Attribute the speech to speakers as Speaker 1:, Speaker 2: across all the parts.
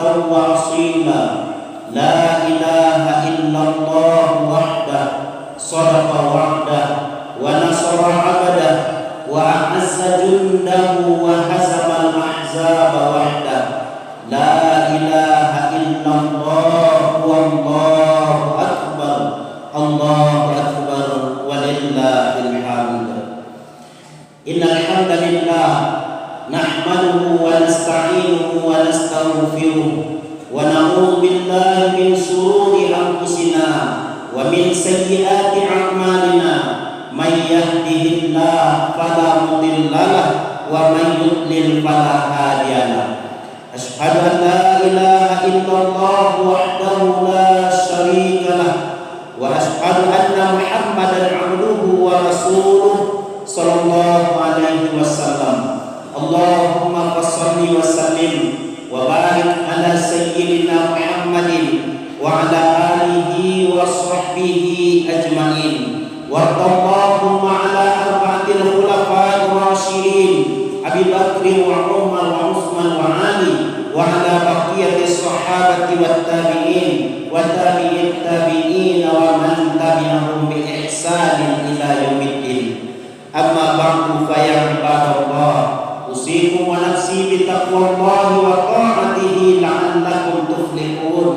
Speaker 1: وأصيلا لا إله إلا الله وحده صدق وعده ونصر عبده وأعز جنده وهزم الأحزاب وحده لا إله إلا الله والله أكبر الله أكبر ولله الحمد إن الحمد لله نحمده ونستعينه ونستغفره ونعوذ بالله من شرور أنفسنا ومن سيئات أعمالنا من يهده الله فلا مضل له ومن يضلل فلا هادي له أشهد أن لا إله إلا الله وحده لا شريك له وأشهد أن محمدا عبده ورسوله صلى الله عليه وسلم اللهم صل وسلم وبارك على سيدنا محمد وعلى آله وصحبه أجمعين وارض اللهم على أربعة الخلفاء الراشدين أبي بكر وعمر وعثمان وعلي وعلى بقية الصحابة والتابعين وتابعي التابعين ومن تبعهم بإحسان إلى يوم الدين أما بعد فيا عباد الله أوصيكم ونفسي بتقوى الله وطاعته لعلكم تفلحون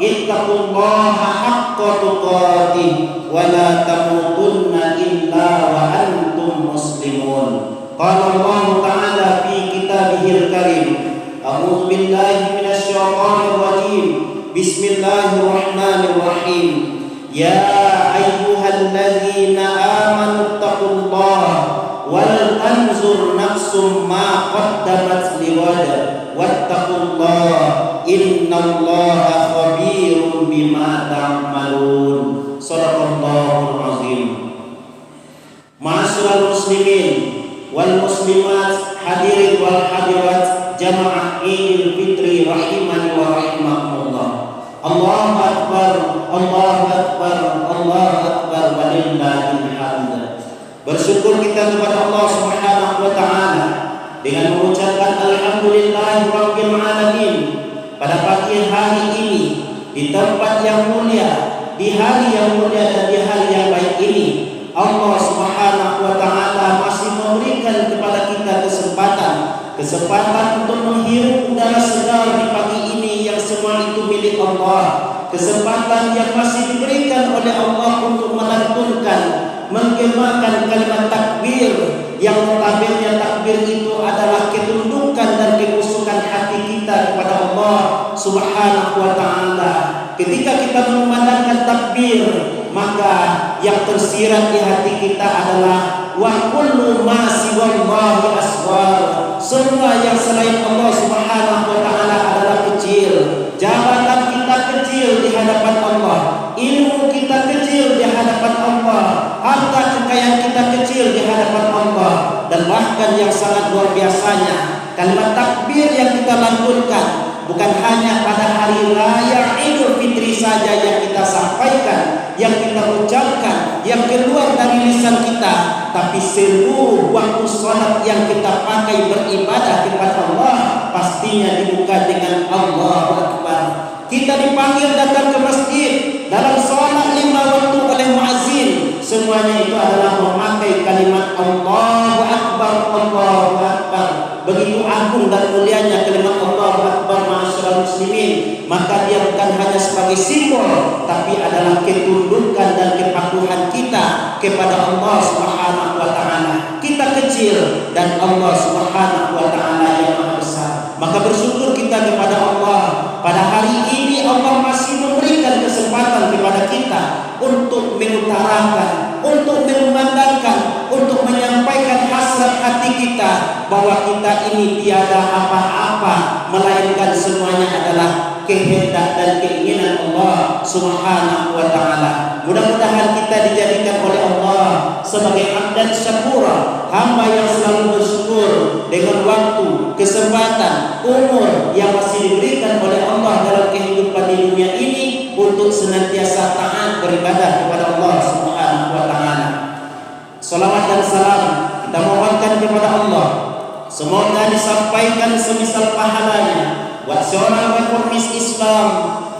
Speaker 1: اتقوا الله حق تقاته ولا تموتن إلا وأنتم مسلمون قال الله تعالى في كتابه الكريم أعوذ بالله من الشيطان الرجيم بسم الله الرحمن الرحيم يا أيها الذين آمنوا اتقوا الله ولتنظر نفس ما قدمت لغد واتقوا الله إن الله خبير بما تعملون صدق الله العظيم. Ma'asyiral muslimin wal muslimat, hadirin wal hadirat jamaah Idul Fitri rahimani wa rahimakumullah. Allahu akbar, Allahu akbar, Allahu akbar walillahil hamd. Bersyukur kita kepada Allah Subhanahu wa taala dengan mengucapkan alhamdulillahi rabbil alamin pada pagi hari ini di tempat yang mulia, di hari yang mulia dan di hari yang baik ini. Allah Subhanahu wa taala masih memberikan kepada kita kesempatan untuk menghirup udara segar di pagi ini yang semua itu milik Allah. Kesempatan yang masih diberikan oleh Allah untuk melantunkan, menggemakan kalimat takbir yang notabene takbir itu adalah ketundukan dan kekusukan hati kita kepada Allah Subhanahu wa taala. Ketika kita mengumandangkan takbir, maka yang tersirat di hati kita adalah wa kullu ma siwallahi asghar. Semua yang selain Allah Subhanahu wa taala adalah kecil. Jabatan kita kecil di hadapan Allah, ilmu kita kecil di hadapan Allah, harta kekayaan kita kecil di hadapan Allah, dan bahkan yang sangat luar biasanya, kalimat takbir yang kita lantunkan bukan hanya pada hari raya Idul Fitri saja yang kita sampaikan, yang kita ucapkan, yang keluar dari lisan kita, tapi seluruh waktu salat yang kita pakai beribadah kepada Allah pastinya dibuka dengan Allahu Akbar. Kita dipanggil datang ke masjid dalam salat 5 waktu oleh muazzin, semuanya itu adalah memakai kalimat Allahu Akbar, Allahu Akbar. Begitu agung dan mulianya kalimat Allahu Akbar, ma'asyiral muslimin. Maka dia bukan hanya sebagai simbol, tapi adalah ketundukan dan kepatuhan kita kepada Allah Subhanahu wa taala. Kita kecil dan Allah Subhanahu wa taala yang Maha Besar. Maka bersyukur kita kepada Allah. Pada hari ini Allah masih memberikan kesempatan kepada kita untuk mengutarakan, untuk mengumandangkan, untuk menyampaikan hasrat hati kita bahwa kita ini tiada apa-apa melainkan semuanya adalah kehendak dan keinginan Allah Subhanahu wa taala. Mudah-mudahan kita dijadikan oleh Allah sebagai abdan syakura, hamba yang selalu bersyukur dengan waktu, kesempatan, umur yang masih diberikan oleh Allah dalam kehidupan di dunia ini untuk senantiasa taat beribadah kepada Allah Subhanahu wa taala. Salawat dan salam kita mohonkan kepada Allah Semoga disampaikan semisal pahalanya buat seorang reformis Islam,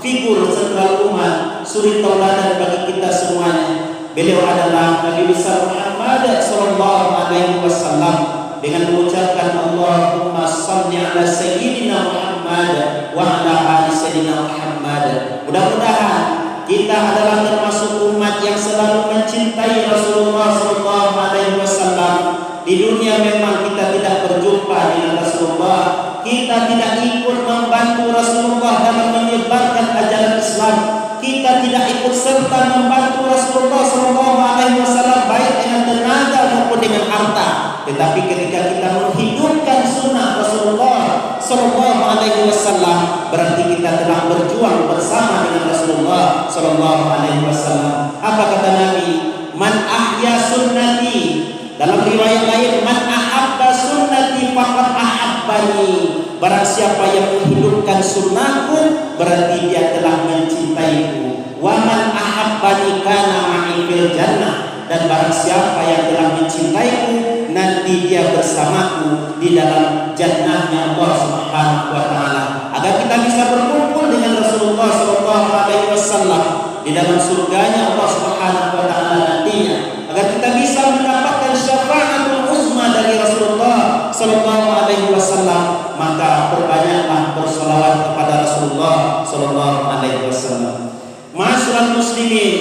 Speaker 1: figur sentral umat, suri tauladan bagi kita semuanya. Beliau adalah Nabi besar Muhammad sallallahu alaihi wasallam, dengan mengucapkan Allahumma shalli ala sayyidina Muhammad wa ala ali sayyidina Muhammad. Mudah-mudahan kita adalah termasuk umat yang selalu mencintai Rasulullah sallallahu alaihi wasallam. Di dunia memang kita tidak berjumpa dengan Rasulullah, kita tidak ikut membantu Rasulullah dalam menyebarkan ajaran Islam, kita tidak ikut serta membantu Rasulullah sallallahu alaihi wasallam baik dengan tenaga maupun dengan harta. Tetapi ketika kita menghidupkan sunnah Rasulullah sallallahu alaihi wasallam, berarti kita telah berjuang bersama dengan Rasulullah sallallahu alaihi wasallam. Apa kata Nabi? Man ahya sunnati. Dalam riwayat lain, man ahabba sunnati faqad ahabbani. Barang siapa yang menghidupkan sunnahku, berarti dia telah mencintaiku. Wa man ahabbani kana ma'i fil jannah. Dan barang siapa yang telah mencintaiku, nanti dia bersamaku di dalam jannahnya Allah Subhanahu wa taala. Agar kita bisa berkumpul dengan Rasulullah sallallahu alaihi wasallam di dalam surganya Allah Subhanahu wa taala nantinya. Agar kita bisa mendapatkan syafaatul uzma dari Rasulullah sallallahu alaihi wasallam, maka perbanyaklah bersolawat kepada Rasulullah sallallahu alaihi wasallam. Ma'asyiral muslimin,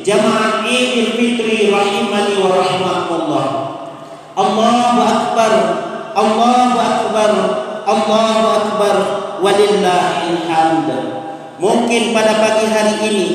Speaker 1: jamaah Idul Fitri rahimani wa rahimakumullah. Allahu akbar, Allahu akbar, Allahu akbar, walillahil hamd. Mungkin pada pagi hari ini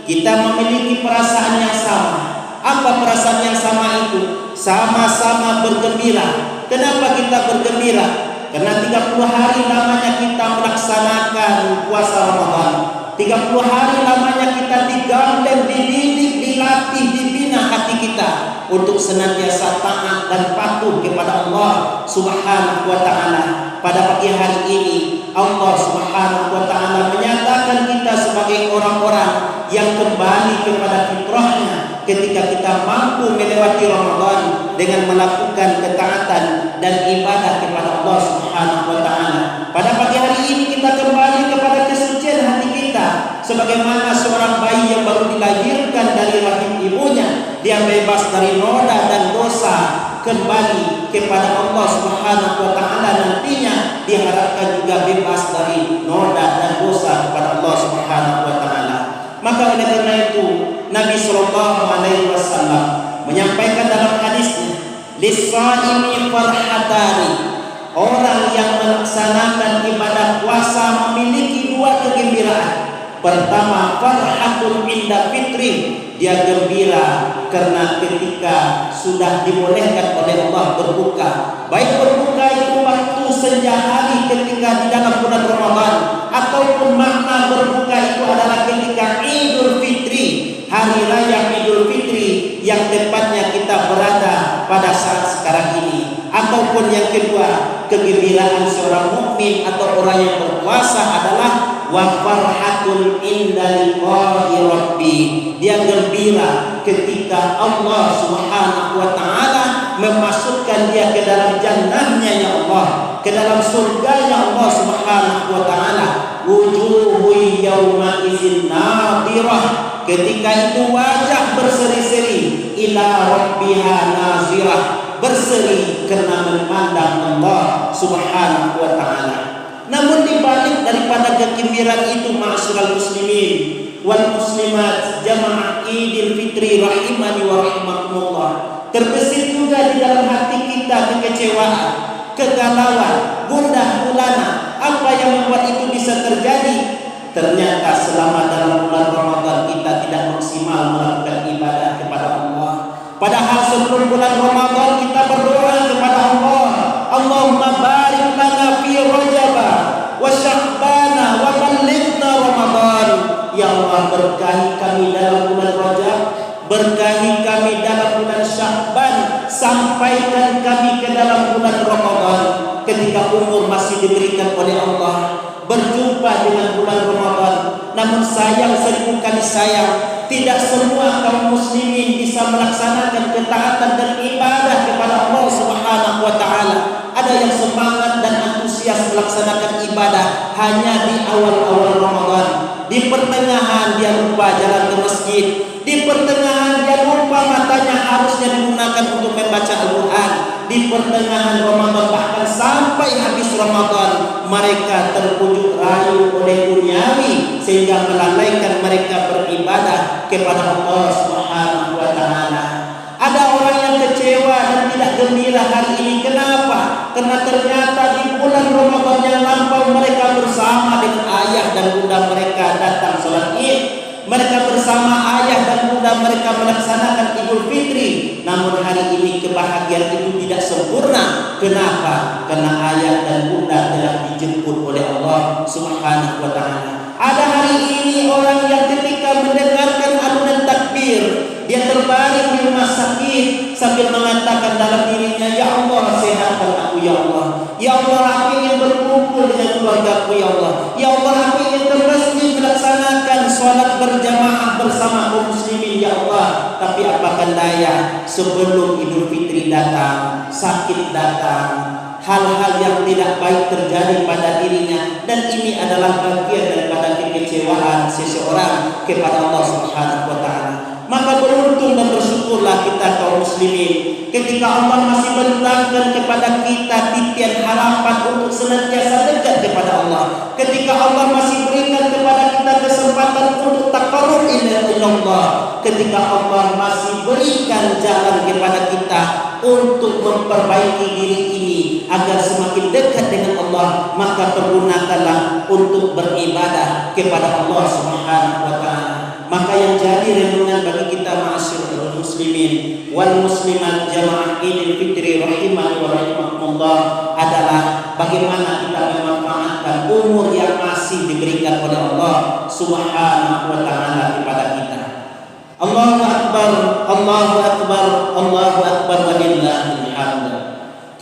Speaker 1: kita memiliki perasaan yang sama. Apa perasaan yang sama itu? Sama-sama bergembira. Kenapa kita bergembira? Karena 30 hari lamanya kita melaksanakan puasa Ramadan. 30 hari lamanya kita digandeng, dididik, dilatih, dibina hati kita untuk senantiasa taat dan patuh kepada Allah Subhanahu wa taala. Pada pagi hari ini Allah Subhanahu wa taala menyatakan kita sebagai orang-orang yang kembali kepada fitrahnya ketika kita mampu melewati Ramadan dengan melakukan ketaatan dan ibadah kepada Allah Subhanahu wa taala. Pada pagi hari ini kita kembali kepada kesucian hati kita, sebagaimana seorang bayi yang baru dilahirkan dari rahim ibunya, dia bebas dari noda dan dosa, kembali kepada Allah Subhanahu wa taala nantinya diharapkan juga bebas dari noda dan dosa kepada Allah Subhanahu wa taala. Maka oleh karena itu Nabi sallallahu alaihi wasallam menyampaikan dalam hadisnya, lis-shaimi farhatani. Orang yang melaksanakan ibadah puasa memiliki dua kegembiraan. Pertama, farhatun inda fitri. Dia gembira karena ketika sudah dibolehkan oleh Allah berbuka. Baik berbuka itu waktu senja hari ketika di dalam bulan Ramadan, ataupun makna berbuka itu adalah ketika Idul Fitri, hari raya Idul Fitri yang tepatnya kita berada pada saat sekarang ini. Ataupun yang kedua, kegembiraan seorang mukmin atau orang yang berpuasa adalah wa farhatun inda liqa'i rabbi. Dia gembira ketika Allah Subhanahu wa taala memasukkan dia ke dalam jannahnya ya Allah, ke dalam surganya Allah Subhanahu wa taala. Wujuhu yawma idzin nadirah. Ketika itu wajah berseri-seri, ila rabbiha nazirah, berseri karena memandang Allah Subhanahu wa taala. Namun dibalik daripada kegembiraan itu, ma'asyiral muslimin wal muslimat, jamaah Idul Fitri rahimani wa rahimakumullah, terbesit juga di dalam hati kita kekecewaan, kegalauan, gundah gulana. Apa yang membuat itu bisa terjadi? Ternyata selama dalam bulan Ramadan kita tidak maksimal melakukan ibadah kepada Allah. Padahal sebelum bulan Ramadan kita berdoa kepada Allah, Allahumma barik lana fi Rajab wa Sya'ban wa ballighna Ramadan. Ya Allah, berkahi kami dalam bulan Rajab, berkahi kami dalam bulan Sya'ban, sampaikan kami ke dalam bulan Ramadan ketika umur masih diberikan oleh Allah, berjumpa dengan bulan Ramadan. Namun sayang, seribu kali sayang, tidak semua kaum muslimin bisa melaksanakan ketaatan dan ibadah kepada Allah Subhanahu wa taala. ada yang semangat dan antusias melaksanakan ibadah hanya di awal-awal Ramadan. Di pertengahan dia lupa jalan ke masjid. Di pertengahan dia lupa matanya harusnya digunakan untuk membaca Al-Quran. Di pertengahan Ramadan, bahkan sampai habis Ramadan, mereka terpujuk rayu oleh duniawi sehingga melalaikan mereka beribadah kepada Allah Subhanahu wa taala. Ada orang yang kecewa dan tidak gembira hari ini. Kenapa? Karena ternyata di bulan Ramadan yang lampau mereka bersama dengan ayah dan bunda mereka datang sholat Id. Mereka bersama ayah dan bunda mereka melaksanakan Idul Fitri. Namun hari ini kebahagiaan itu tidak sempurna. Kenapa? Karena ayah dan bunda telah dijemput oleh Allah Subhanahu wa taala. Ada hari ini orang yang ketika mendengarkan alunan takbir, dia terbaring di rumah sakit sambil mengatakan dalam dirinya, "Ya Allah, sehatkan aku ya Allah. Ya Allah, aku ingin berkumpul dengan keluargaku ya Allah. Ya Allah, aku ingin ke masjid melaksanakan sholat berjamaah bersama kaum muslimin ya Allah." Tapi apakah daya, sebelum Idul Fitri datang, sakit datang, hal-hal yang tidak baik terjadi pada dirinya, dan ini adalah bagian daripada kekecewaan seseorang kepada Allah Subhanahu wa taala. Maka beruntung dan bersyukurlah kita kaum muslimin ketika Allah masih mendatangkan kepada kita titian harapan untuk senantiasa dekat kepada Allah. Ketika Allah masih berikan kepada kita kesempatan untuk taqarrub ila Allah. Ketika Allah masih berikan jalan kepada kita untuk memperbaiki diri ini agar semakin dekat dengan Allah, maka pergunakanlah untuk beribadah kepada Allah Subhanahu wa taala. Maka yang jadi renungan bagi kita ma'asyiral muslimin wal muslimat jamaah Idul Fitri rahimani wa rahimakumullah adalah bagaimana kita memanfaatkan umur yang masih diberikan oleh Allah Subhanahu wa taala kepada kita. Allahu akbar, Allahu akbar, Allahu akbar walillahil hamd.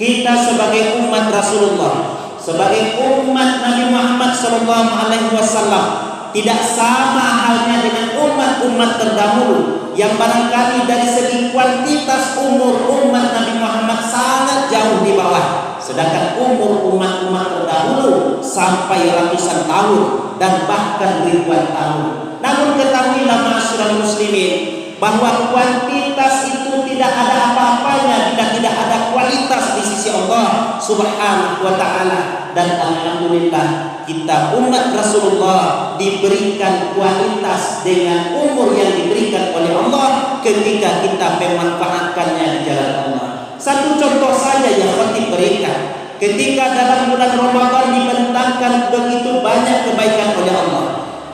Speaker 1: Kita sebagai umat Rasulullah, sebagai umat Nabi Muhammad sallallahu alaihi wasallam, tidak sama halnya dengan umat-umat terdahulu yang barangkali dari segi kuantitas umur umat Nabi Muhammad sangat jauh di bawah. Sedangkan umur umat-umat terdahulu sampai ratusan tahun dan bahkan ribuan tahun. Namun ketahuilah ma'asyiral muslimin bahwa kuantitas itu tidak ada apa-apanya bila tidak ada kualitas di sisi Allah Subhanahu wa taala. Dan alhamdulillah kita umat Rasulullah diberikan kualitas dengan umur yang diberikan oleh Allah ketika kita memanfaatkannya di jalan Allah. Satu contoh saja yang khatib berikan, ketika dalam bulan Ramadan dibentangkan begitu banyak kebaikan oleh Allah,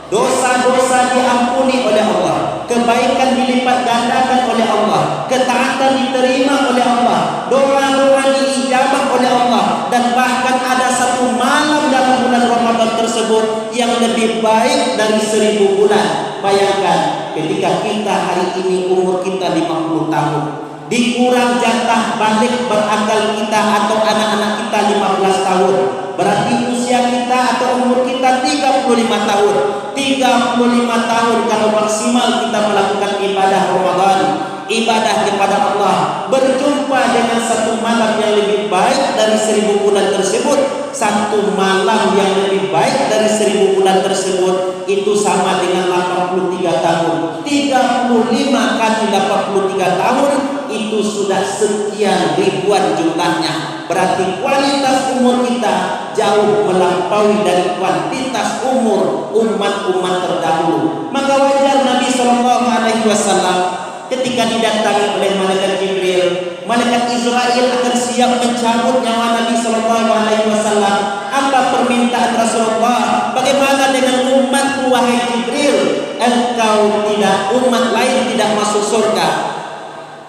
Speaker 1: dosa-dosa diampuni oleh Allah, kebaikan dilipat gandakan oleh Allah, ketaatan diterima oleh Allah, doa-doa diijabah oleh Allah, dan bahkan ada satu malam dalam bulan Ramadan tersebut yang lebih baik dari 1000 bulan. Bayangkan ketika kita hari ini umur kita 50 tahun, dikurang jatah balik berakal kita atau anak-anak kita 15 tahun, berarti usia kita atau umur kita 35 tahun. 35 tahun kalau maksimal kita melakukan ibadah Ramadan, ibadah kepada Allah, berjumpa dengan satu malam yang lebih baik dari 1000 bulan tersebut. Satu malam yang lebih baik dari 1000 bulan tersebut itu sama dengan 83 tahun. 35 kali 83 tahun itu sudah sekian ribuan jumlahnya. Berarti kualitas umur kita jauh melampaui dari kuantitas umur umat-umat terdahulu. Maka wajar Nabi SAW ketika didatangi oleh malaikat Jibril, malaikat Israel akan siap mencabut nyawa Nabi SAW. Apa permintaan Rasulullah? Bagaimana dengan umatku wahai Jibril? Engkau tidak, umat lain tidak masuk surga.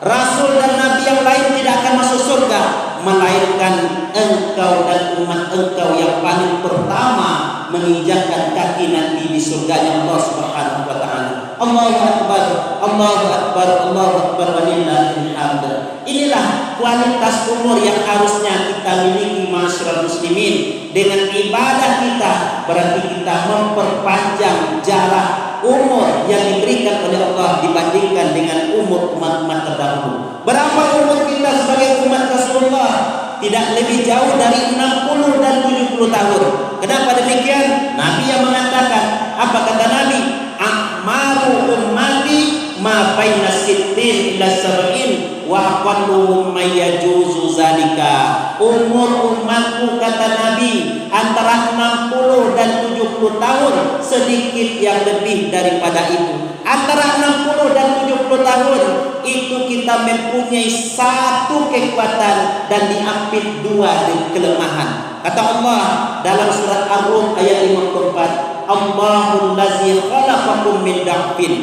Speaker 1: Rasul dan Nabi yang lain tidak akan masuk surga, melainkan engkau dan umat engkau yang paling pertama menginjakkan kaki nanti di surganya Allah Subhanahu wa taala. Allahu akbar, Allahu akbar, Allahu akbar walillahil hamd. Inilah kualitas umur yang harusnya kita miliki ma'asyiral muslimin. Dengan ibadah kita berarti kita memperpanjang jarak umur yang diberikan oleh Allah dibandingkan dengan umur umat-umat terdahulu. Berapa umur kita sebagai umat Rasulullah? tidak lebih jauh dari 60 dan 70 tahun. Kenapa demikian? Nabi yang mengatakan, apa kata Nabi? A'maru ummati ma baina sittin ila sab'in wa aqalluhum may yajuzu zalika. Umur umatku, kata Nabi, antara 60 dan 70 tahun, sedikit yang lebih daripada itu. Antara 60 dan 70 tahun itu kita mempunyai satu kekuatan dan diapit dua kelemahan. Kata Allah dalam surat Ar-Rum ayat 54, Allahul ladzi khalaqakum min dha'fin.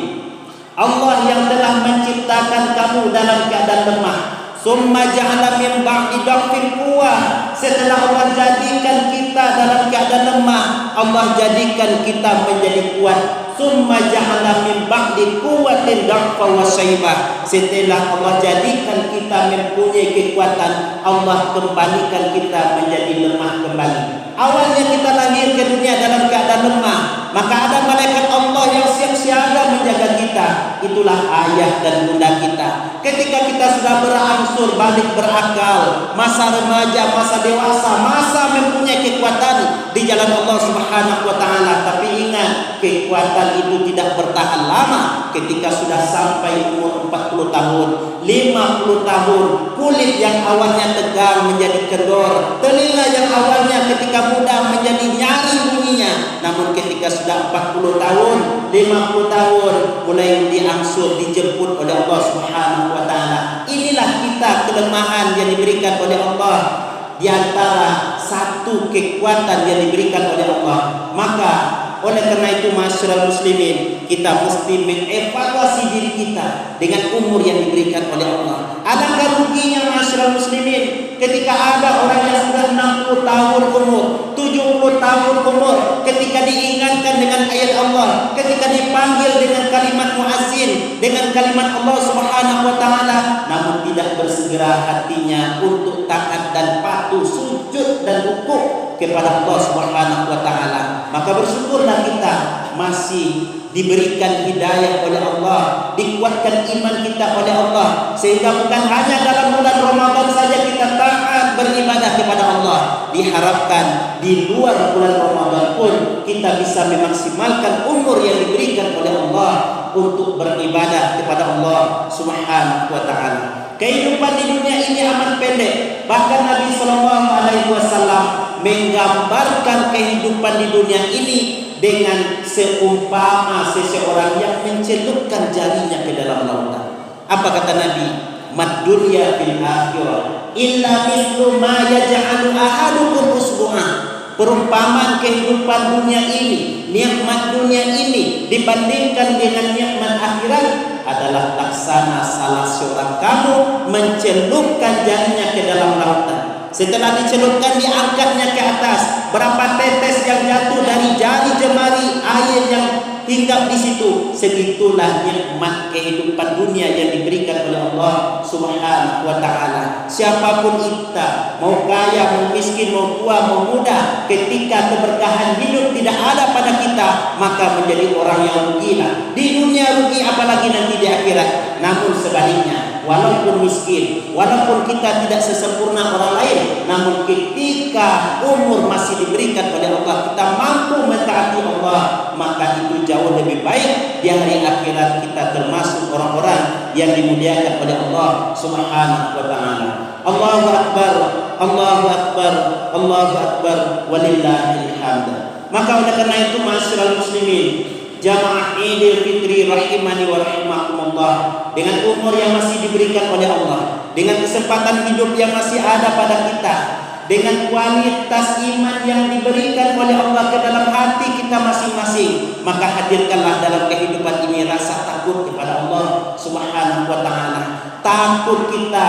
Speaker 1: Allah yang telah menciptakan kamu dalam keadaan lemah. Summa ja'ala min ba'di dha'fin quwwah. Setelah Allah jadikan kita dalam keadaan lemah, Allah jadikan kita menjadi kuat. Summa ja'ala min ba'di quwwatin dha'fa wa syaibah. Setelah Allah jadikan kita mempunyai kekuatan, Allah kembalikan kita menjadi lemah kembali. Awalnya kita lahir ke dunia dalam keadaan lemah, maka ada malaikat Allah yang siap siaga menjaga kita. Itulah ayah dan bunda kita. Ketika kita sudah berangsur balik berakal, masa remaja, masa dewasa, masa mempunyai kekuatan di jalan Allah Subhanahu wa taala. Tapi ingat, kekuatan itu tidak bertahan lama. Ketika sudah sampai umur 40 tahun, 50 tahun, kulit yang awalnya tegang menjadi kendor, telinga yang awalnya ketika muda menjadi nyari bunyinya, namun ketika sudah 40 tahun, 50 tahun, mulai diangsur, dijemput oleh Allah Subhanahu wa taala. Inilah kita kelemahan yang diberikan oleh Allah, di antara satu kekuatan yang diberikan oleh Allah. Maka oleh karena itu, masyarakat muslimin, kita mesti mengevaluasi diri kita dengan umur yang diberikan oleh Allah. Alangkah ruginya masyarakat muslimin ketika ada orang yang sudah 60 tahun umur, 70 tahun umur, ketika diingatkan dengan ayat Allah, ketika dipanggil dengan kalimat muazzin, dengan kalimat Allah Subhanahu wa taala, namun tidak bersegera hatinya untuk taat dan patuh, sujud dan rukuk kepada Allah Subhanahu wa taala. Maka bersyukurlah kita masih diberikan hidayah oleh Allah, dikuatkan iman kita oleh Allah, sehingga bukan hanya dalam bulan Ramadan saja kita taat beribadah kepada Allah. Diharapkan di luar bulan Ramadan pun kita bisa memaksimalkan umur yang diberikan oleh Allah untuk beribadah kepada Allah Subhanahu wa taala. Kehidupan di dunia ini amat pendek. Bahkan Nabi SAW menggambarkan kehidupan di dunia ini dengan seumpama seseorang yang mencelupkan jarinya ke dalam lautan. Apa kata Nabi? Mad dunya fil akhirah illa mithlu ma yaj'alu ahadukum usbu'ah. Perumpamaan kehidupan dunia ini, nikmat dunia ini dibandingkan dengan nikmat akhirat adalah laksana salah seorang kamu mencelupkan jarinya ke dalam lautan. Setelah dicelupkan, diangkatnya ke atas, berapa tetes yang jatuh dari jari jemari air yang hinggap di situ, segitulah nikmat kehidupan dunia yang diberikan oleh Allah Subhanahu wa taala. Siapapun kita, mau kaya, mau miskin, mau tua, mau muda, ketika keberkahan hidup tidak ada pada kita, maka menjadi orang yang rugilah. Di dunia rugi, apalagi nanti di akhirat. Namun sebaliknya, walaupun miskin, walaupun kita tidak sesempurna orang lain, namun ketika umur masih diberikan oleh Allah, kita mampu mentaati Allah, maka itu jauh lebih baik. Di hari akhirat kita termasuk orang-orang yang dimuliakan oleh Allah Subhanahu wa taala. Allahu akbar, Allahu akbar, Allahu akbar, walillahil hamd. Maka oleh karena itu, masyarakat muslimin, jamaah Idul Fitri rahimani wa rahimakumullah, dengan umur yang masih diberikan oleh Allah, dengan kesempatan hidup yang masih ada pada kita, dengan kualitas iman yang diberikan oleh Allah ke dalam hati kita masing-masing, maka hadirkanlah dalam kehidupan ini rasa takut kepada Allah Subhanahu wa taala. Takut kita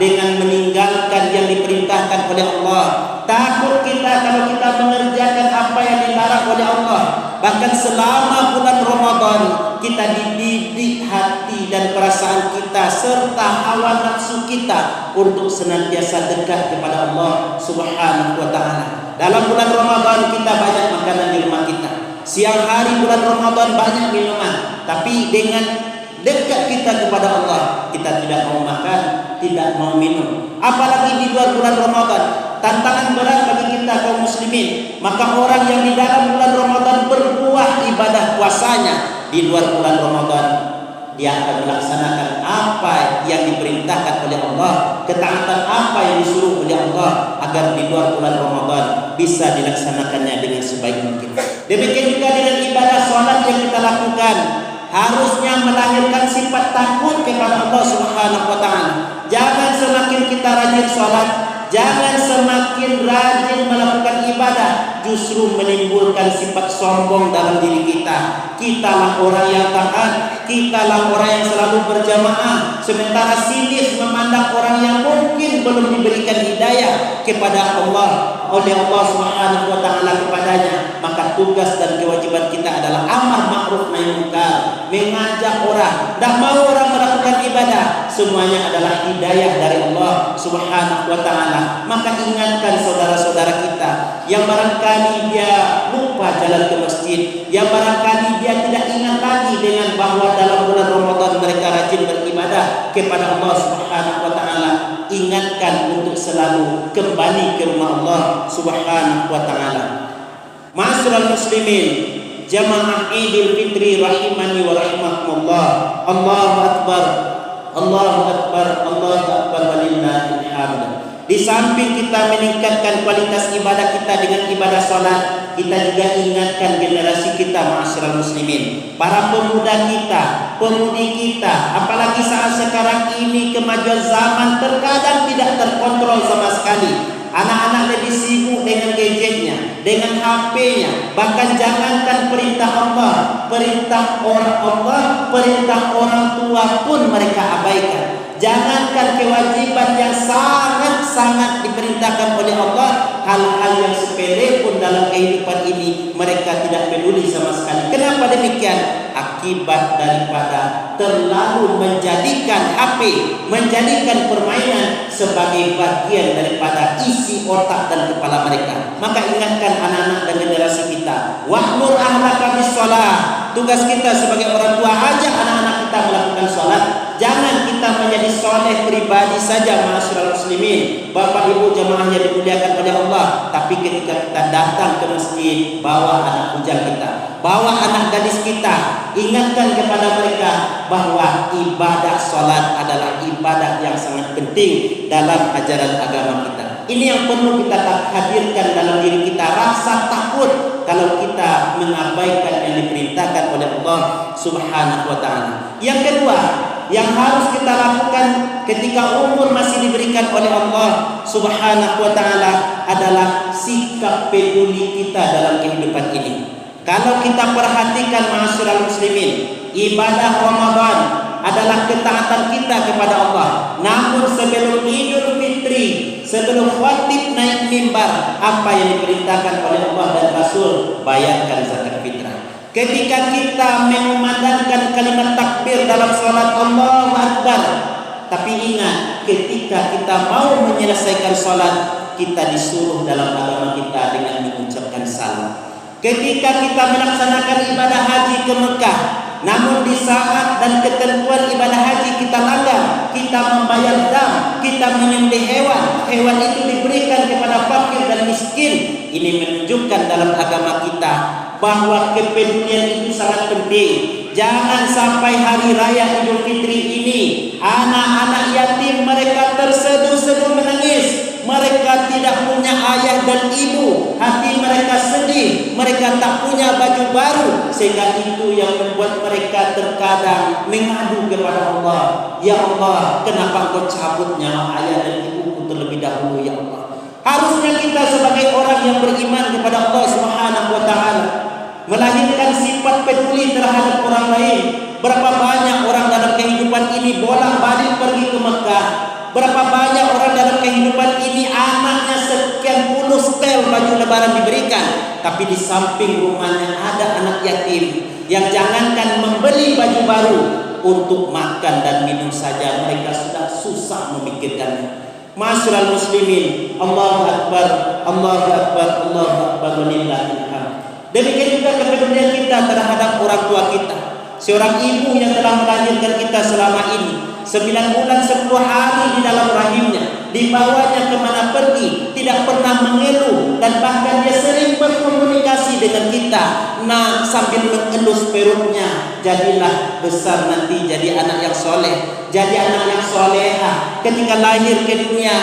Speaker 1: dengan meninggalkan yang diperintahkan oleh Allah. Takut kita kalau kita mengerjakan apa yang dilarang oleh Allah. Bahkan selama bulan Ramadan, kita dididik hati dan perasaan kita serta hawa nafsu kita untuk senantiasa dekat kepada Allah Subhanahu wa taala. Dalam bulan Ramadan kita banyak makanan di rumah kita. Siang hari bulan Ramadan banyak minuman. Tapi dengan dekat kita kepada Allah. Kita tidak mau makan, tidak mau minum, apalagi di luar bulan Ramadan. Tantangan berat bagi kita kaum muslimin. Maka orang yang di dalam bulan Ramadan berbuah ibadah puasanya di luar bulan Ramadan, dia akan melaksanakan apa yang diperintahkan oleh Allah, ketaatan apa yang disuruh oleh Allah, agar di luar bulan Ramadan bisa dilaksanakannya dengan sebaik mungkin. Demikian juga dengan ibadah sholat yang kita lakukan, harusnya melahirkan sifat takut kepada Allah Subhanahu wa taala. Jangan semakin kita rajin sholat, jangan semakin rajin melakukan ibadah, justru menimbulkan sifat sombong dalam diri kita. Kitalah orang yang taat, kitalah orang yang selalu berjamaah, sementara sinis memandang orang yang mungkin belum diberikan hidayah kepada Allah oleh Allah Subhanahu wa taala kepadanya. Maka tugas dan kewajiban kita adalah amar ma'ruf nahi munkar, mengajak orang. Tidak mau orang melakukan ibadah, semuanya adalah hidayah dari Allah Subhanahu wa taala. Maka ingatkan saudara-saudara kita yang barangkali dia lupa jalan ke masjid, yang barangkali dia tidak ingat lagi dengan bahwa dalam bulan Ramadan mereka rajin beribadah kepada Allah Subhanahu wa taala. Ingatkan untuk selalu kembali ke rumah Allah Subhanahu wa taala. Ma'asyiral muslimin, jamaah Idul Fitri rahimani wa rahimakumullah. Allahu akbar, Allahu akbar, Allahu akbar walillahil hamd. Di samping kita meningkatkan kualitas ibadah kita dengan ibadah salat, kita juga ingatkan generasi kita, ma'asyiral muslimin, para pemuda kita, pemudi kita, apalagi saat sekarang ini kemajuan zaman terkadang tidak terkontrol sama sekali. Anak-anak lebih sibuk dengan gadgetnya, dengan HP-nya. Bahkan jangankan perintah Allah, perintah orang Allah, perintah orang tua pun mereka abaikan. Jangankan kewajiban yang sangat-sangat diperintahkan oleh Allah, hal-hal yang sepele pun dalam kehidupan ini mereka tidak peduli sama sekali. Kenapa demikian? Akibat daripada terlalu menjadikan HP, menjadikan permainan sebagai bagian daripada isi otak dan kepala mereka. Maka ingatkan anak-anak dan generasi kita, wa'mur ahlaka bis-shalah. Tugas kita sebagai orang tua, ajak anak-anak kita melakukan sholat. Jangan kita menjadi soleh pribadi saja, ma'asyiral muslimin, bapak ibu jamaah yang dimuliakan oleh Allah. Tapi ketika kita datang ke masjid, bawa anak bujang kita, bawa anak gadis kita, ingatkan kepada mereka bahwa ibadah sholat adalah ibadah yang sangat penting dalam ajaran agama kita. Ini yang perlu kita hadirkan dalam diri kita, rasa takut kalau kita mengabaikan yang diperintahkan oleh Allah Subhanahu wa taala. Yang kedua, yang harus kita lakukan ketika umur masih diberikan oleh Allah Subhanahu wa taala adalah sikap peduli kita dalam kehidupan ini. Kalau kita perhatikan, ma'asyiral muslimin, ibadah Ramadan adalah ketaatan kita kepada Allah. Namun sebelum Idul Fitri, sebelum khatib naik mimbar, apa yang diperintahkan oleh Allah dan Rasul? Bayarkan zakat fitrah. Ketika kita mengumandangkan kalimat takbir dalam salat Allahu Akbar, tapi ingat, ketika kita mau menyelesaikan salat, kita disuruh dalam agama kita dengan mengucapkan salam. Ketika kita melaksanakan ibadah haji ke Mekah, namun di saat dan ketentuan ibadah haji kita langgar, kita membayar dam, kita menyembelih hewan, hewan itu diberikan kepada fakir dan miskin. Ini menunjukkan dalam agama kita bahwa kepedulian itu sangat penting. Jangan sampai hari raya Idul Fitri ini anak-anak yatim mereka terseduh-seduh menangis. Mereka tidak punya ayah dan ibu, hati mereka sedih, mereka tak punya baju baru, sehingga itu yang membuat mereka terkadang mengadu kepada Allah. Ya Allah, kenapa Engkau cabut nyawa ayah dan ibuku terlebih dahulu, ya Allah. Harusnya kita sebagai orang yang beriman kepada Allah Subhanahu wa taala melahirkan sifat peduli terhadap orang lain. Berapa banyak orang dalam kehidupan ini bolak-balik pergi ke Mekah. Berapa banyak orang dalam kehidupan ini anaknya sekian puluh setel baju lebaran diberikan, tapi di samping rumahnya ada anak yatim yang jangankan membeli baju baru, untuk makan dan minum saja mereka sudah susah memikirkannya. Ma'asyiral muslimin, Allahu Akbar, Allahu Akbar, Allahu Akbar walillahil hamd. Demikian juga kepedulian kita terhadap orang tua kita. Seorang ibu yang telah melahirkan kita selama ini 9 bulan 10 hari di dalam rahimnya, dibawanya kemana pergi, tidak pernah mengeluh, dan bahkan dia sering berkomunikasi dengan kita. Nah, sambil mengelus perutnya, jadilah besar nanti jadi anak yang soleh, jadi anak yang soleha. Ketika lahir ke dunia,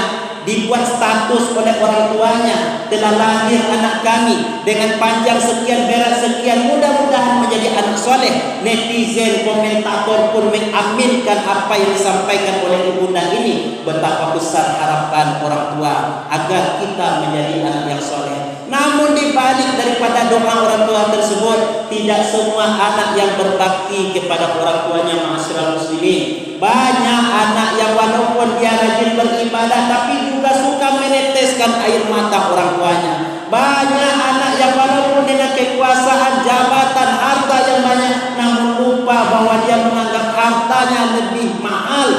Speaker 1: dibuat status oleh orang tuanya, telah lahir anak kami dengan panjang sekian, berat sekian, mudah-mudahan menjadi anak soleh. Netizen, komentator pun mengaminkan apa yang disampaikan oleh ibunda ini. Betapa besar harapan orang tua agar kita menjadi anak yang soleh. Namun dibalik daripada doa orang tua tersebut, tidak semua anak yang berbakti kepada orang tuanya, ma'asyiral muslimin. Banyak anak yang walaupun dia rajin beribadah, tapi juga suka meneteskan air mata orang tuanya. Banyak anak yang walaupun dengan kekuasaan, jabatan, harta yang banyak, namun lupa bahwa dia menganggap hartanya lebih mahal,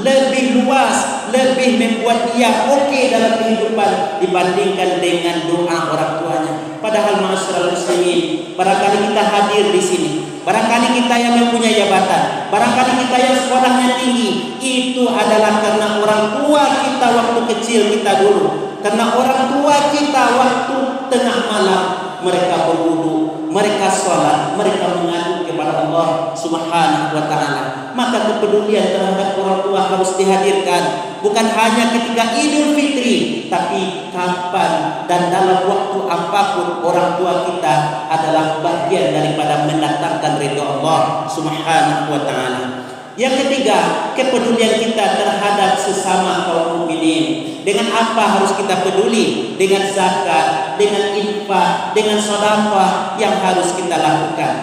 Speaker 1: lebih luas, lebih membuat dia oke dalam kehidupan dibandingkan dengan doa orang tuanya. Padahal ma'asyiral muslimin, barangkali kita hadir di sini, barangkali kita yang mempunyai jabatan, barangkali kita yang sekolahnya tinggi, itu adalah karena orang tua kita waktu kecil kita dulu. Karena orang tua kita waktu tengah malam mereka berwudu, mereka sholat, mereka mengadu kepada Allah Subhanahu wa ta'ala. Maka kepedulian terhadap orang tua harus dihadirkan, bukan hanya ketika Idul Fitri, tapi kapan dan dalam waktu apapun orang tua kita adalah bagian daripada mendatangkan ridha Allah Subhanahu wa ta'ala. Yang ketiga, kepedulian kita terhadap sesama kaum mukminin. Dengan apa harus kita peduli? Dengan zakat, dengan infak, dengan sedekah yang harus kita lakukan.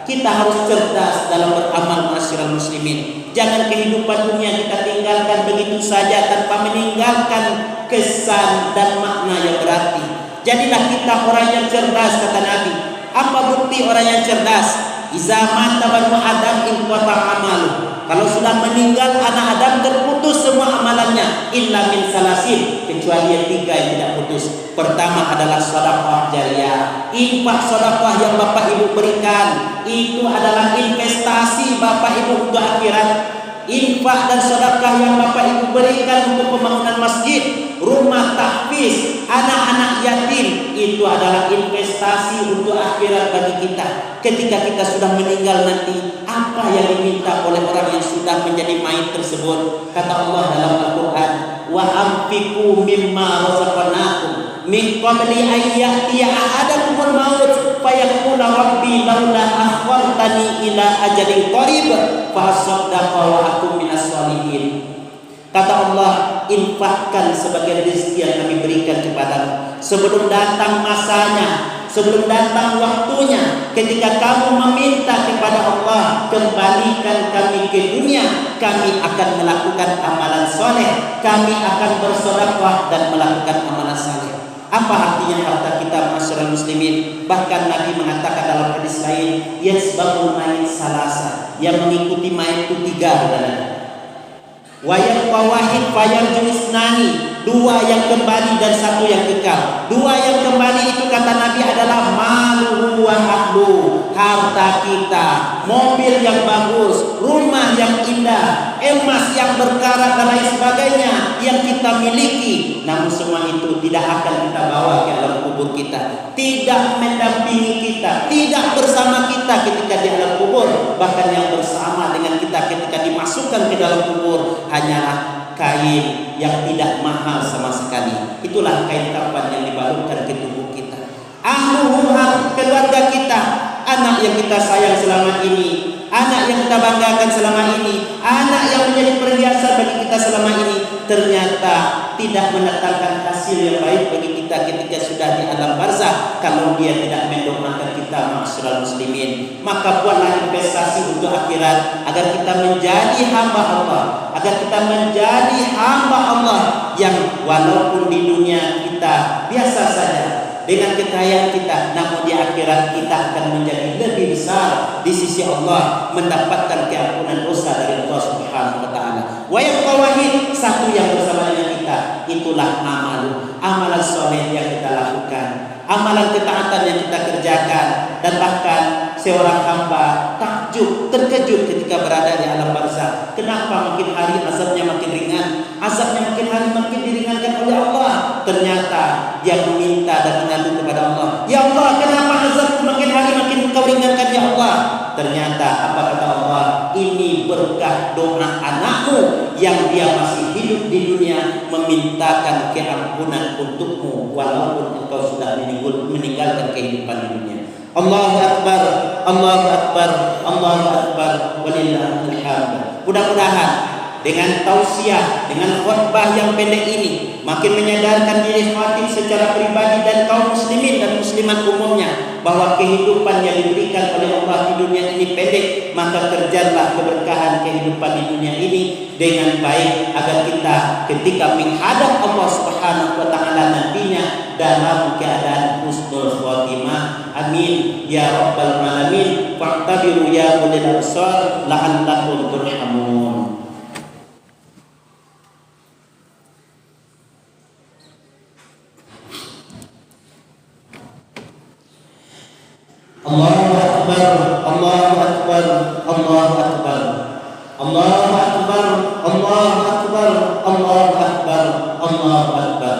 Speaker 1: Kita harus cerdas dalam beramal, ma'asyiral muslimin. Jangan kehidupan dunia kita tinggalkan begitu saja tanpa meninggalkan kesan dan makna yang berarti. Jadilah kita orang yang cerdas, kata Nabi. Apa bukti orang yang cerdas? Iza mata banu Adam inqata amalu. Kalau sudah meninggal anak Adam, terputus semua amalannya, illa min salasin, kecuali yang 3 yang tidak putus. Pertama adalah sedekah jariyah, infak sedekah yang Bapak Ibu berikan, itu adalah investasi Bapak Ibu untuk akhirat. Infak dan sedekah yang Bapak Ibu berikan untuk pembangunan masjid, rumah tahfiz, anak-anak yatim, itu adalah investasi untuk akhirat bagi kita. Ketika kita sudah meninggal nanti, apa yang diminta oleh orang yang sudah menjadi mayit tersebut? Kata Allah dalam Al-Quran, wa anfiqu mimma razaqnakum min qabli an ya'tiya ahadakumul maut fayaqula rabbi laula akhartani ila ajalin qarib fa asaddaqa wa akum minas shalihin. Kata Allah, infakkan sebagian rezeki yang kami berikan kepadamu sebelum datang masanya, sebelum datang waktunya. Ketika kamu meminta kepada Allah, kembalikan kami ke dunia, kami akan melakukan amalan soleh, kami akan bersedekah dan melakukan amalan soleh. Apa artinya harta kita, ma'asyiral muslimin? Bahkan Nabi mengatakan dalam hadis lain, yasbahul mayit salasa, yang mengikuti mayit itu 3 adalah wa yabqa wahid fayarju isnani, 2 yang kembali dan 1 yang kekal. 2 yang kembali itu kata Nabi adalah maluhu wa ahlu, harta kita, mobil yang bagus, rumah yang indah, emas yang berkarat dan lain sebagainya yang kita miliki. Namun semua itu tidak akan kita bawa ke alam kubur kita, tidak mendampingi kita, tidak bersama kita ketika di alam kubur. Bahkan yang bersama dengan kita ketika dimasukkan ke dalam kubur hanyalah kain yang tidak mahal sama sekali. Itulah kain kafan yang dibalutkan ke tubuh kita. Ahluhu, keluarga kita, anak yang kita sayang selama ini, anak yang kita banggakan selama ini, anak yang menjadi perhiasan bagi kita selama ini, ternyata tidak mendatangkan hasil yang baik bagi kita ketika sudah di alam barzakh kalau dia tidak mendoakan kita, ma'asyiral muslimin. Maka buatlah investasi untuk akhirat agar kita menjadi hamba Allah, agar kita menjadi hamba Allah yang walaupun di dunia kita biasa saja dengan kekayaan kita, namun di akhirat kita akan menjadi lebih besar di sisi Allah, mendapatkan keampunan dosa dari Allah Subhanahu wa taala. Wa yaqawahid, 1 yang bersama dengan kita, itulah amalan soleh yang kita lakukan, amalan ketaatan yang kita kerjakan, dan bahkan seorang hamba takjub, terkejut ketika berada di alam barzakh. Kenapa makin hari azabnya makin ringan? Azabnya makin hari makin diringankan oleh Allah. Ternyata dia meminta dan mengadu kepada Allah, "Ya Allah, kenapa azabku makin hari makin Engkau ringankan ya Allah?" Ternyata apa kata Allah? Ini berkah doa anakmu yang dia masih hidup di dunia memintakan keampunan untukmu walaupun engkau sudah meninggalkan kehidupan di dunia. Allahu Akbar, Allahu Akbar, Allahu Akbar, walillahil hamd. Mudah-mudahan dengan tausiah, dengan khutbah yang pendek ini makin menyadarkan diri khatib secara pribadi dan kaum muslimin dan muslimat umumnya bahwa kehidupan yang diberikan oleh Allah di dunia ini pendek, maka kerjalah keberkahan kehidupan di dunia ini dengan baik agar kita ketika menghadap Allah Subhanahu wa taala nantinya dalam keadaan husnul khotimah. Amin ya rabbal alamin. Fa'tabiru ya ulil absar la'allakum turhamun. Allahu Akbar, Allahu Akbar, Allahu Akbar, Allahu Akbar, Allahu Akbar, Allahu Akbar, Allahu Akbar.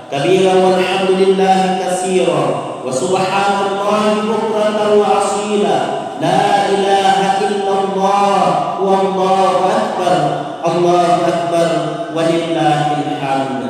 Speaker 1: Kabira walhamdulillahi katsira wa subhanallahi bukratan wa asila. La ilaha illallah wallahu akbar. Allahu akbar walillahil hamd.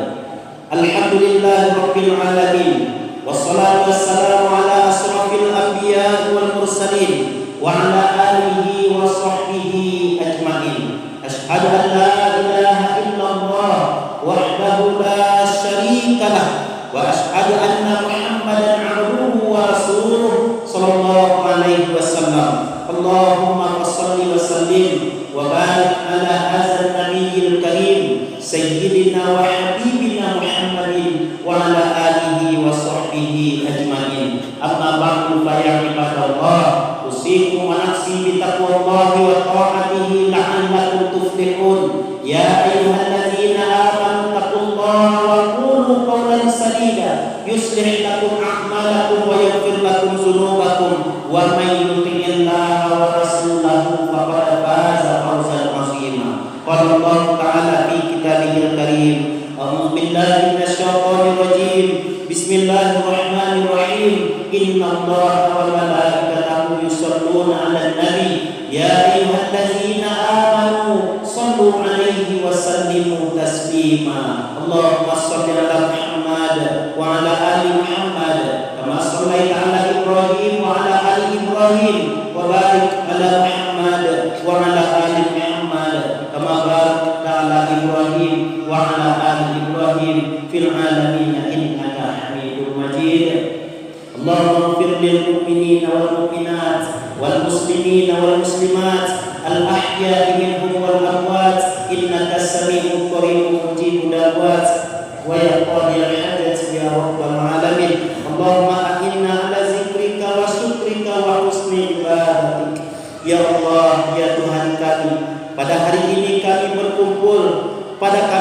Speaker 1: Alhamdulillahi rabbil alamin. Wassalatu wassalamu ala asrafil anbiya wal mursalin wa ala alihi wa sahbihi ajma'in. Asyhadu an la ilaha illallah wahdahu la syarika lah wa asyhadu anna Muhammadan 'abduhu wa rasuluh sallallahu alaihi wasallam. Allahumma shalli wa sallim wa barik ala hadzal nabiyil karim sayyidina wa habibina Muhammadin wa ala alihi wa sahbihi ajma'in. Amma ba'du fa ya ibadallah, usikum wa nafsi bi taqwallahi wa ta'atihi la'allakum tuflihun. Ya ayyuhalladzina amanu taqullaha wa qulu qawlan sadida yuslih lakum a'malakum wa yaghfir lakum dzunubakum wa may yuti'illaha wa rasulahu faqad faza fawzan 'azima. Qala Allah ta'ala fi kitabihil karim, a'udzu billahi minasyaitonir rajim. Bismillahirrahmanirrahim. Innallaha wa malaikatahu yusholluna 'alan nabi ya ayyuhalladzina amanu shallu 'alaihi wa sallimu taslima. Allahumma shalli 'ala Muhammad wa 'ala ali Muhammad kama shallaita 'ala Ibrahim wa 'ala ali Ibrahim wa barik 'ala Muhammad wa 'ala ali Muhammad kama barakta 'ala Ibrahim wa 'ala ali Ibrahim fil 'alamin innaka Hamidum Majid. Allahumma ighfir lil mu'minina wal mu'minat wal muslimina wal muslimat al ahya'i minhum wal amwat innaka sami'un qaribun mujibud da'wat wa ya qadiyal hajat ya rabbal alamin. Allahumma a'inna ala zikrika wa syukrika wa husni ibadatik. Ya Allah, ya Tuhan kami, pada hari ini kami berkumpul, pada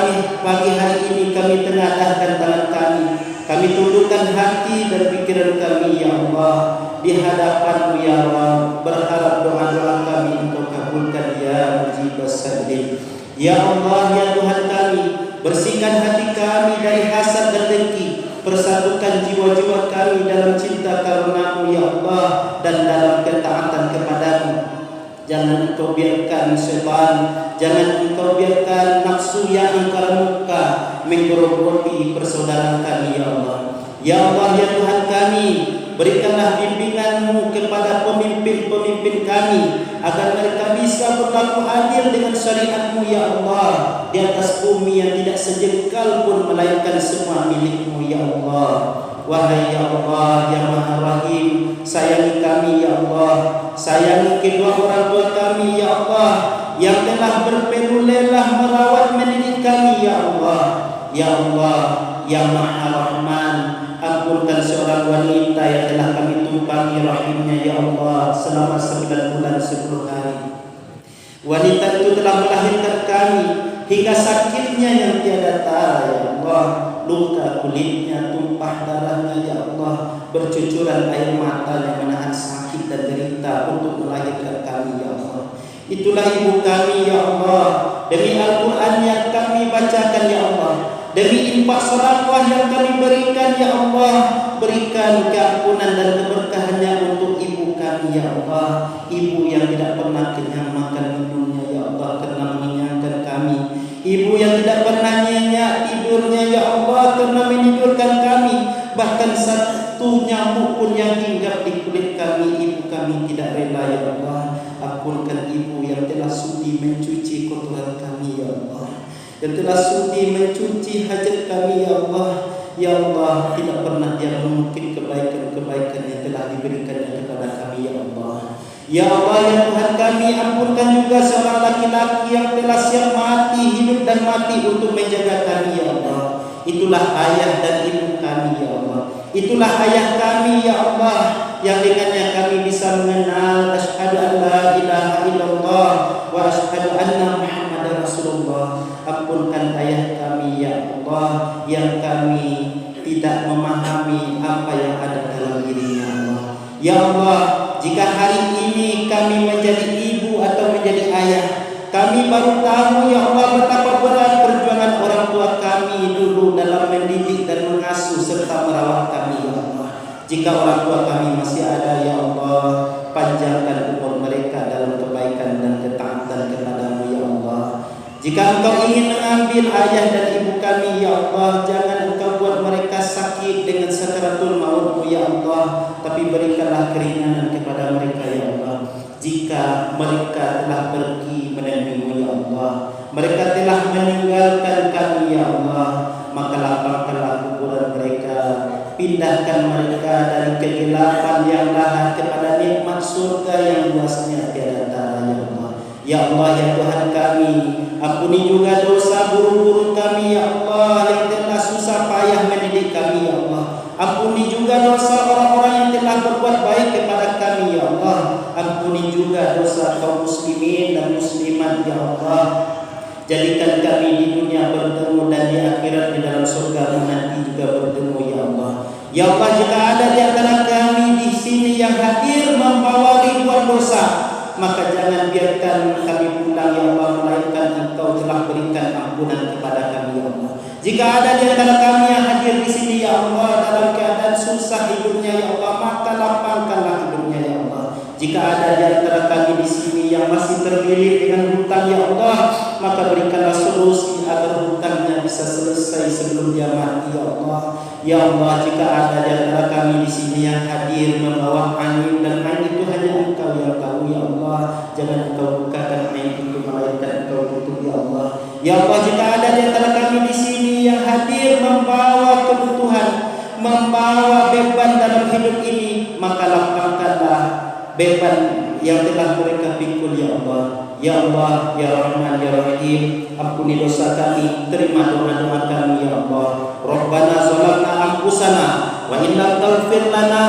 Speaker 1: pagi hari ini kami tengadahkan tangan kami tundukkan hati dan pikiran kami ya Allah di hadapan-Mu ya Allah, berharap doa-doa kami Engkau kabulkan ya mujibas sa'ilin. Ya Allah, ya Tuhan kami, bersihkan hati kami dari hasad dan dengki, persatukan jiwa-jiwa kami dalam cinta karena-Mu ya Allah dan dalam ketaatan kepada-Mu. Jangan Engkau biarkan syaitan, jangan Engkau biarkan nafsu yang ingkar muka menggerogoti persaudaraan kami ya Allah. Ya Allah, ya Tuhan kami, berikanlah bimbingan-Mu kepada pemimpin-pemimpin kami agar mereka bisa berlaku adil dengan syariat-Mu ya Allah di atas bumi yang tidak sejengkal pun melainkan semua milik-Mu ya Allah. Wahai ya Allah yang Maha Rahim, sayangi kami ya Allah, sayangi kedua orang tua kami ya Allah yang telah berpenuh lelah merawat mendidik kami ya Allah. Ya Allah yang Maha Rahman, ampunkan seorang wanita yang telah kami tumpangi rahimnya ya Allah selama 9 bulan 10 hari. Wanita itu telah melahirkan kami hingga sakitnya yang tiada tara ya Allah, luka kulitnya, tumpah darahnya ya Allah, bercucuran air mata yang menahan sakit dan derita Itulah ibu kami ya Allah. Demi Al-Quran yang kami bacakan ya Allah, demi infak sedekah yang kami berikan ya Allah, berikan keampunan dan keberkahannya untuk ibu kami ya Allah. Ibu yang tidak pernah kenyang makan minumnya ya Allah karena mengenyangkan kami. Ibu yang tidak pernah nyenyak tidurnya ya Allah karena menidurkan kami. Bahkan satu nyamuk pun yang hinggap di kulit kami, ibu kami tidak rela ya Allah. Ampunkan ibu yang telah sudi mencuci kotoran kami ya Allah, yang telah sudi mencuci hajat kami ya Allah. Ya Allah, tidak pernah dia mengungkit kebaikan-kebaikan yang telah diberikannya kepada kami ya Allah. Ya Allah ya Tuhan kami, ampunkan juga seorang laki-laki yang telah siap mati, hidup dan mati untuk menjaga kami ya Allah. Itulah ayah dan ibu kami ya Allah. Itulah ayah kami ya Allah, yang dengannya kami bisa mengenal asyhadu an la ilaha illallah wa asyhadu anna Muhammadar Rasulullah. Ampunkan ayah kami ya Allah, yang kami tidak memahami apa yang ada dalam dirinya Allah. Ya Allah, jika hari ini kami menjadi ibu atau menjadi ayah, kami baru tahu ya Allah betapa berat perjuangan orang tua kami dulu dalam mendidik dan mengasuh serta merawat kami ya Allah. Jika orang tua kami masih ada ya Allah, panjangkan umur mereka dalam kebaikan dan ketaatan kepadamu ya Allah. Jika Engkau ingin mengambil ayah dan ibu kami ya Allah, jangan Engkau buat mereka sakit dengan sakaratul maut ya Allah, tapi berikanlah keringanan kepada mereka ya Allah. Jika mereka telah pergi menemui ya Allah, mereka telah meninggalkan kami ya Allah, maka lapangkanlah kuburan mereka, pindahkan mereka dari kegelapan yang lahat kepada nikmat surga yang luasnya tiada tara ya Allah. Ya Allah ya Tuhan kami, ampuni juga dosa guru-guru kami ya Allah yang telah susah payah mendidik kami ya Allah. Ampuni juga dosa orang-orang yang telah berbuat baik kepada kami ya Allah. Ampuni juga dosa kaum muslimin dan muslimat ya Allah. Jadikan kami di dunia bertemu dan di akhirat di dalam surga nanti juga bertemu ya Allah. Ya Allah, jika ada di antara kami di sini yang hadir membawa ribuan dosa, maka jangan biarkan kami pulang ya Allah, melainkan Engkau telah berikan ampunan kepada kami ya Allah. Jika ada di antara kami yang hadir di sini ya Allah dalam keadaan susah hidupnya ya Allah, maka lapangkanlah hidupnya ya Allah. Jika ada di antara kami di sini yang masih terlilit dengan hutang ya Allah, maka berikanlah solusi agar hutangnya bisa selesai sebelum dia mati ya Allah. Ya Allah, jika ada di antara kami di sini yang hadir membawa aib dan aib itu hanya Engkau yang tahu ya Allah, jangan Engkau bukakan aib itu, melainkan Engkau tutup ya Allah. Ya Allah, jika ada di antara kami di sini yang hadir membawa kebutuhan, membawa beban dalam hidup ini, maka lapangkanlah beban yang telah mereka pikul ya Allah. Ya Allah, ya Rahman, ya Rahim, ampuni dosa kami, terima doa-doa kami ya Allah. Rabbana zalamna anfusana wa in lam taghfir lana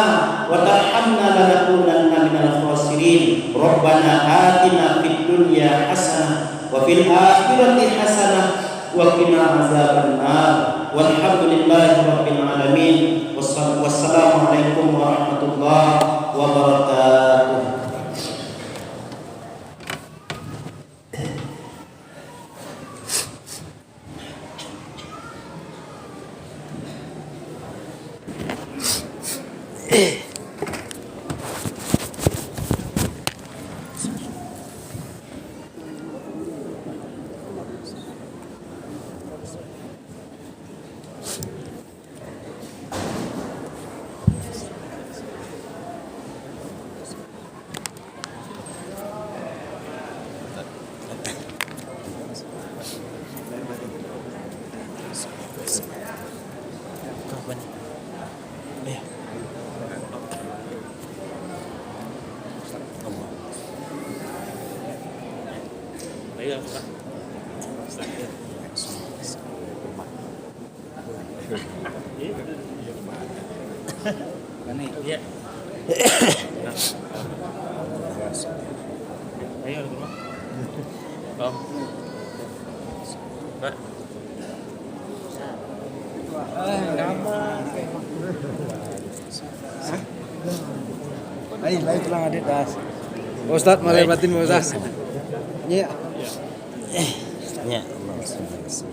Speaker 1: wa tarhamna lanakunanna minal khasirin. Rabbana atina fid dunya hasanah wa fil akhirati hasanah wa qina azabannar. Walhamdulillahi rabbil alamin. Wassalamualaikum warahmatullahi wabarakatuh.
Speaker 2: Ustaz, mau lewatin Ustaz. Ya.
Speaker 1: Ya Allah.